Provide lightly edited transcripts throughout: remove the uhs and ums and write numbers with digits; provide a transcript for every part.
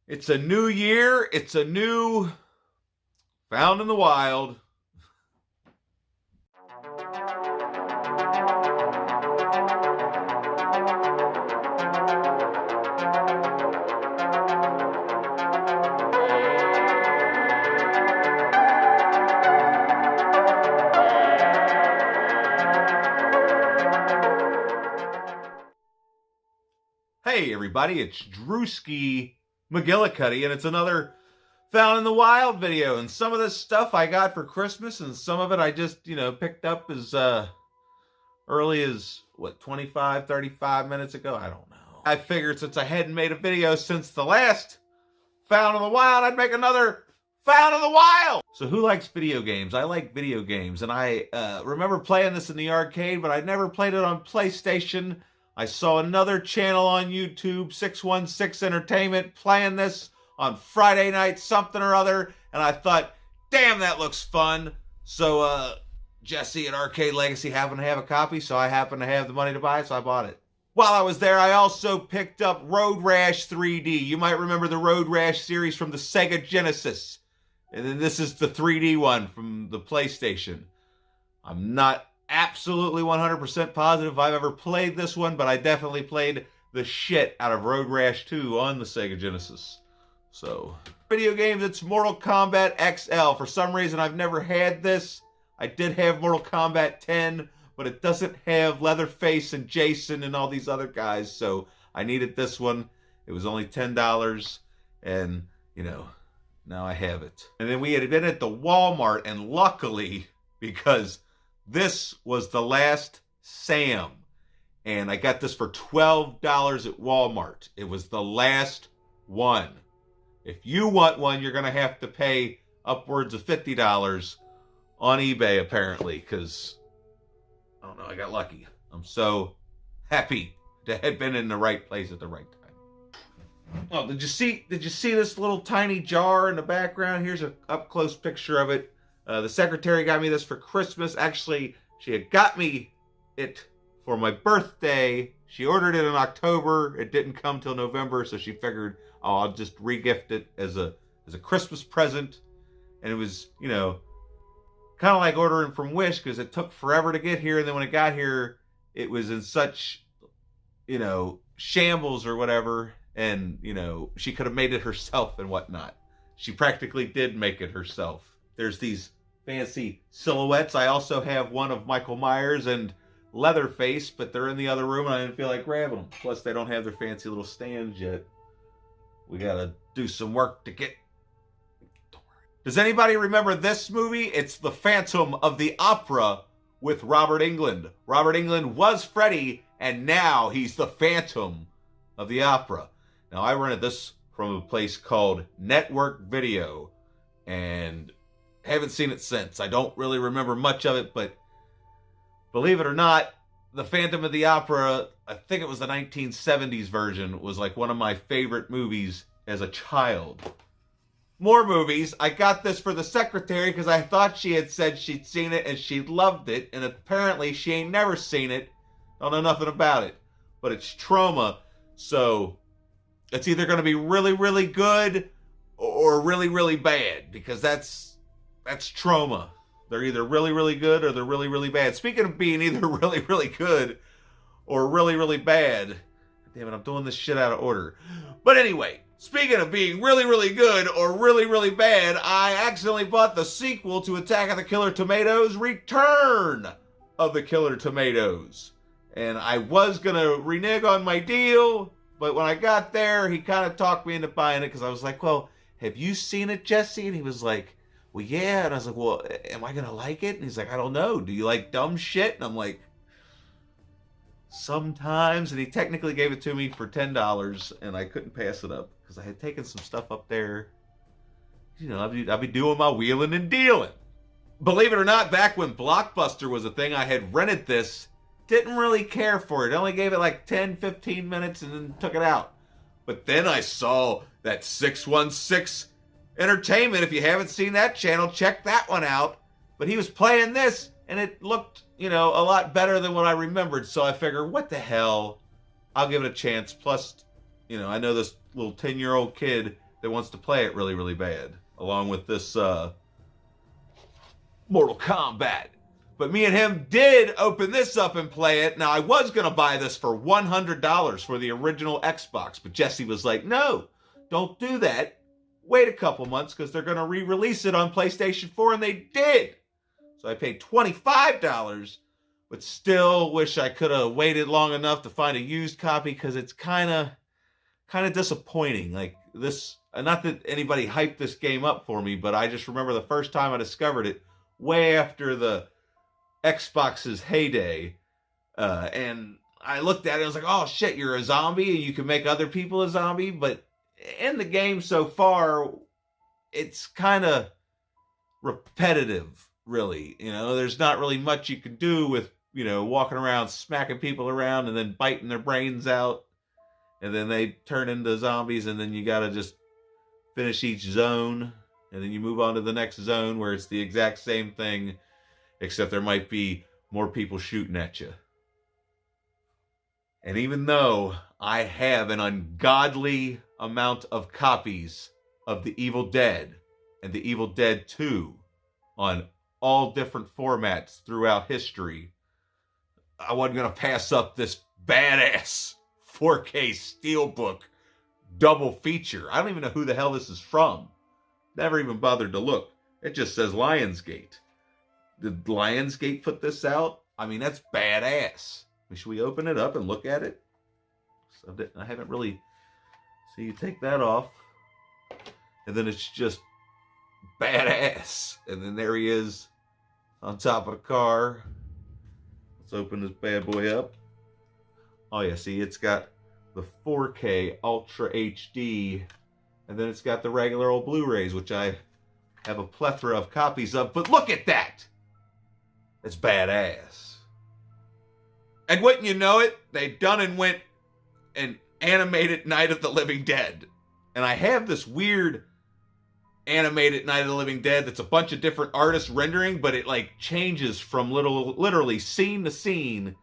It's a new year. It's a new Found in the Wild. Hey everybody, it's Drewski McGillicuddy, and it's another Found in the Wild video. And some of this stuff I got for Christmas, and some of it I just, picked up as early as, 25, 35 minutes ago? I don't know. I figured since I hadn't made a video since the last Found in the Wild, I'd make another Found in the Wild! So who likes video games? I like video games, and I remember playing this in the arcade, but I never played it on PlayStation. I saw another channel on YouTube, 616 Entertainment, playing this on Friday night, something or other, and I thought, damn, that looks fun. So, Jesse at Arcade Legacy happened to have a copy, so I happened to have the money to buy it, so I bought it. While I was there, I also picked up Road Rash 3D. You might remember the Road Rash series from the Sega Genesis. And then this is the 3D one from the PlayStation. I'm not absolutely 100% positive if I've ever played this one, but I definitely played the shit out of Road Rash 2 on the Sega Genesis. So, video games, it's Mortal Kombat XL. For some reason, I've never had this. I did have Mortal Kombat 10, but it doesn't have Leatherface and Jason and all these other guys, so I needed this one. It was only $10, and, now I have it. And then we had been at the Walmart, and luckily, because this was the last Sam, and I got this for $12 at Walmart. It was the last one. If you want one, you're going to have to pay upwards of $50 on eBay, apparently, because, I don't know, I got lucky. I'm so happy to have been in the right place at the right time. Oh, did you see this little tiny jar in the background? Here's an up-close picture of it. The secretary got me this for Christmas. Actually, she had got me it for my birthday. She ordered it in October. It didn't come till November, so she figured, oh, I'll just re-gift it as a Christmas present. And it was, kind of like ordering from Wish, because it took forever to get here. And then when it got here, it was in such, shambles or whatever. And, she could have made it herself and whatnot. She practically did make it herself. There's these fancy silhouettes. I also have one of Michael Myers and Leatherface, but they're in the other room and I didn't feel like grabbing them. Plus, they don't have their fancy little stands yet. We gotta do some work to get... Does anybody remember this movie? It's The Phantom of the Opera with Robert Englund. Robert Englund was Freddy, and now he's the Phantom of the Opera. Now, I rented this from a place called Network Video, and haven't seen it since. I don't really remember much of it, but believe it or not, The Phantom of the Opera, I think it was the 1970s version, was like one of my favorite movies as a child. More movies. I got this for the secretary because I thought she had said she'd seen it and she loved it, and apparently she ain't never seen it. Don't know nothing about it. But it's Trauma, so it's either going to be really, really good or really, really bad, because that's Trauma. They're either really, really good or they're really, really bad. Speaking of being either really, really good or really, really bad. Damn it, I'm doing this shit out of order. But anyway, speaking of being really, really good or really, really bad, I accidentally bought the sequel to Attack of the Killer Tomatoes, Return of the Killer Tomatoes. And I was going to renege on my deal, but when I got there, he kind of talked me into buying it because I was like, well, have you seen it, Jesse? And he was like, well, yeah. And I was like, well, am I going to like it? And he's like, I don't know. Do you like dumb shit? And I'm like, sometimes. And he technically gave it to me for $10, and I couldn't pass it up because I had taken some stuff up there. I'd be doing my wheeling and dealing. Believe it or not, back when Blockbuster was a thing, I had rented this. Didn't really care for it. Only gave it like 10, 15 minutes and then took it out. But then I saw that 616 Entertainment. If you haven't seen that channel, check that one out. But he was playing this, and it looked, a lot better than what I remembered. So I figured, what the hell? I'll give it a chance. Plus, I know this little 10-year-old kid that that wants to play it really, really bad, along with this Mortal Kombat. But me and him did open this up and play it. Now, I was going to buy this for $100 for the original Xbox, but Jesse was like, no, don't do that. Wait a couple months because they're going to re-release it on PlayStation 4, and they did. So I paid $25, but still wish I could have waited long enough to find a used copy because it's kind of disappointing. Like this, not that anybody hyped this game up for me, but I just remember the first time I discovered it way after the Xbox's heyday, and I looked at it and I was like, oh shit, you're a zombie and you can make other people a zombie. But in the game so far, it's kind of repetitive, really. You know, there's not really much you can do with, you know, walking around smacking people around and then biting their brains out, and then they turn into zombies, and then you gotta just finish each zone, and then you move on to the next zone where it's the exact same thing, except there might be more people shooting at you. And even though I have an ungodly amount of copies of The Evil Dead and The Evil Dead 2 on all different formats throughout history, I wasn't going to pass up this badass 4K Steelbook double feature. I don't even know who the hell this is from. Never even bothered to look. It just says Lionsgate. Did Lionsgate put this out? I mean, that's badass. Should we open it up and look at it? So I haven't really... So you take that off. And then it's just badass. And then there he is on top of the car. Let's open this bad boy up. Oh yeah, see, it's got the 4K Ultra HD. And then it's got the regular old Blu-rays, which I have a plethora of copies of. But look at that! It's badass. And wouldn't you know it, they done and went and animated Night of the Living Dead. And I have this weird animated Night of the Living Dead that's a bunch of different artists rendering, but it like changes from literally scene to scene.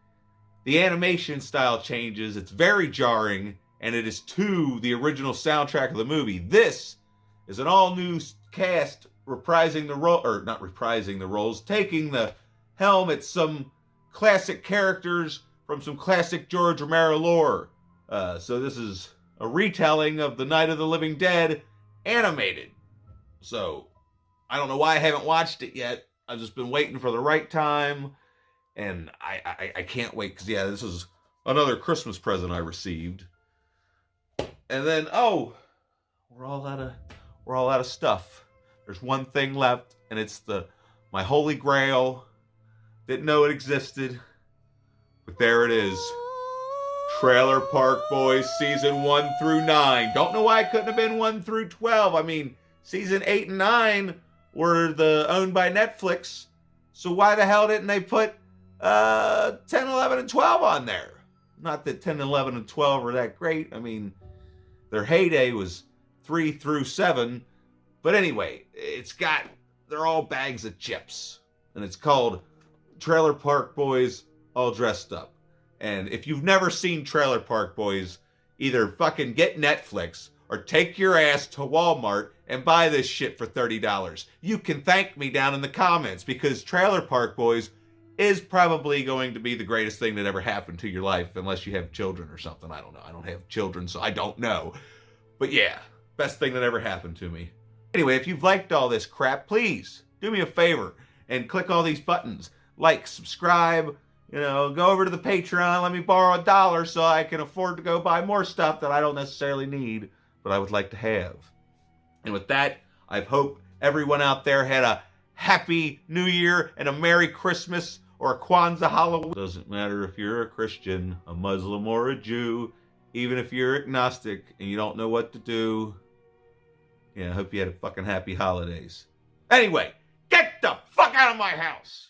The animation style changes. It's very jarring, and it is to the original soundtrack of the movie. This is an all-new cast reprising the role, or not reprising the roles, taking the helm at some classic characters from some classic George Romero lore. So this is a retelling of the Night of the Living Dead animated. So I don't know why I haven't watched it yet. I've just been waiting for the right time, and I can't wait because yeah, this is another Christmas present I received. And then we're all out of stuff. There's one thing left, and it's my holy grail. Didn't know it existed, but there it is. Trailer Park Boys season 1 through 9. Don't know why it couldn't have been 1 through 12. I mean, season 8 and 9 were owned by Netflix. So why the hell didn't they put 10, 11, and 12 on there? Not that 10, 11, and 12 were that great. I mean, their heyday was 3 through 7. But anyway, they're all bags of chips. And it's called Trailer Park Boys All Dressed Up. And if you've never seen Trailer Park Boys, either fucking get Netflix or take your ass to Walmart and buy this shit for $30. You can thank me down in the comments, because Trailer Park Boys is probably going to be the greatest thing that ever happened to your life, unless you have children or something. I don't know. I don't have children, so I don't know. But yeah, best thing that ever happened to me. Anyway, if you've liked all this crap, please do me a favor and click all these buttons. Like, subscribe, go over to the Patreon, let me borrow $1 so I can afford to go buy more stuff that I don't necessarily need, but I would like to have. And with that, I hope everyone out there had a Happy New Year and a Merry Christmas or a Kwanzaa Halloween. Doesn't matter if you're a Christian, a Muslim, or a Jew, even if you're agnostic and you don't know what to do. Yeah, I hope you had a fucking happy holidays. Anyway, get the fuck out of my house!